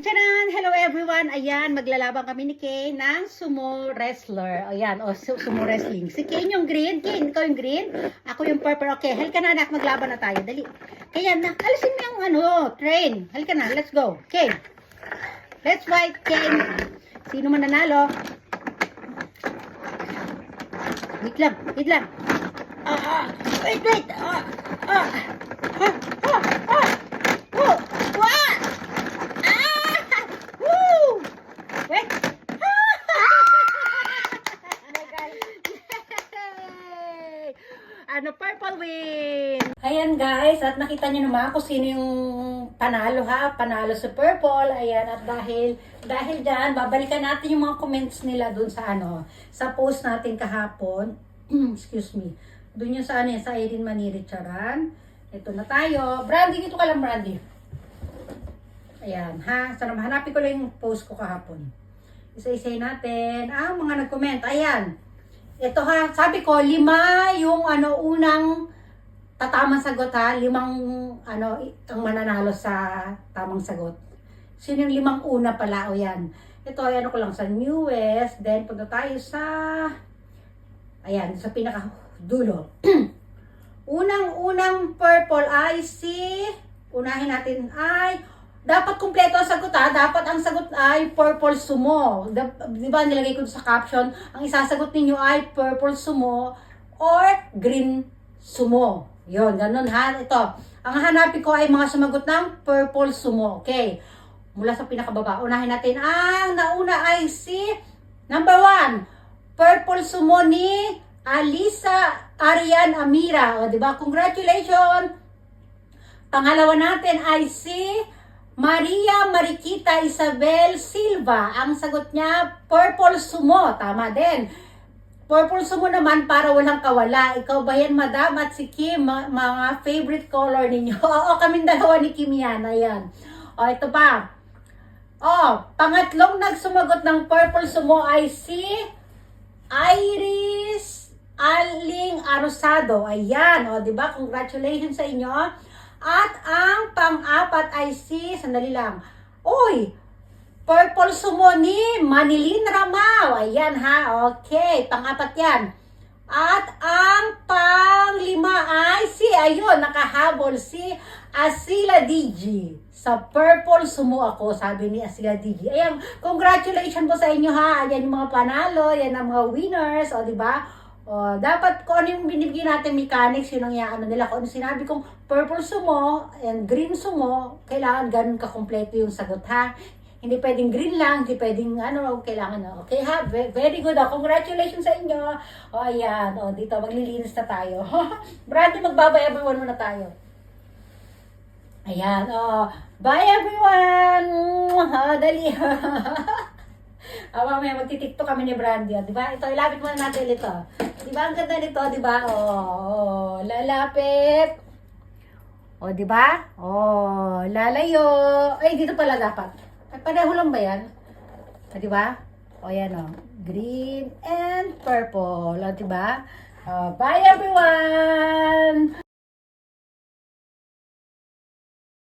Tcharan! Hello everyone! Ayan, maglalaban kami ni Kane ng sumo wrestler. Ayan, sumo wrestling. Si Kane yung green. Kane, ikaw yung green. Ako yung purple. Okay, halika na anak, maglaban na tayo. Dali. Kaya na, alisin mo yung train. Halika na, let's go. Kane. Let's fight, Kane. Sino man nanalo? Wait lang, wait lang. Wait. Purple win! Ayan guys, at nakita nyo naman kung sino yung panalo ha. Panalo sa purple. Ayan, at dahil dyan, babalikan natin yung mga comments nila dun sa sa post natin kahapon. Excuse me. Dun yung sa sa Erin Maniri Charan. Ito na tayo. Brandy, dito ka lang Brandy. Ayan ha. Sana mahanapin ko lang yung post ko kahapon. Isa-isay natin. Mga nag-comment. Ayan. Ito ha, sabi ko, 5 yung unang tatamang sagot ha. 5 ang mananalo sa tamang sagot. Sino yung 5 una pala? O yan. Ito, ko lang sa newest. Then, punta tayo sa, ayan, sa pinaka-dulo. Unang purple ay unahin natin ay, dapat kumpleto ang sagot ha. Dapat ang sagot ay purple sumo. Diba nilagay ko sa caption, ang isasagot ninyo ay purple sumo or green sumo. Yun, ganun ha. Ito, ang hanapin ko ay mga sumagot ng purple sumo. Okay. Mula sa pinakababa. Unahin natin. Ang nauna ay number 1. Purple sumo ni Alisa Arian Amira. O, diba? Congratulations! Pangalawa natin ay Maria Mariquita Isabel Silva. Ang sagot niya, purple sumo. Tama din. Purple sumo naman para walang kawala. Ikaw ba yan, madam? At si Kim, mga favorite color ninyo. Oo, kaming dalawa ni Kim yan. Ayan. O, ito pa. Pangatlong nagsumagot ng purple sumo ay Iris Aling Arosado. Ayan. O, diba? Congratulations sa inyo. At ang pang-apat ay sandali lang. Purple sumo ni Manilin Ramao. Ayan ha, okay. Pang-apat yan. At ang pang-5 ay ayun, nakahabol Asila Digi. Sa purple sumo ako, sabi ni Asila Digi. Ayan, congratulations po sa inyo ha. Ayan yung mga panalo, yan ang mga winners, o diba? Dapat kung ano yung binibigyan natin mechanics, yun ang nila. Kung ano sinabi kong purple sumo and green sumo, kailangan ganun kakompleto yung sagot ha. Hindi pwedeng green lang, hindi pwedeng kailangan okay ha. Very good. Congratulations sa inyo. Ayan. Dito maglilinis na tayo. Brandy, magbabay everyone muna tayo. Ayan. Bye everyone. Dali. Mamaya magtitiktok kami ni Brandy. Diba? Ito, ilapit muna natin ito. Diba? Ang ganda nito, diba? Lalapit. Diba? Lalayo. Ay, dito pala dapat. Pareho lang ba yan? Diba? Yan green and purple. Diba? Bye everyone!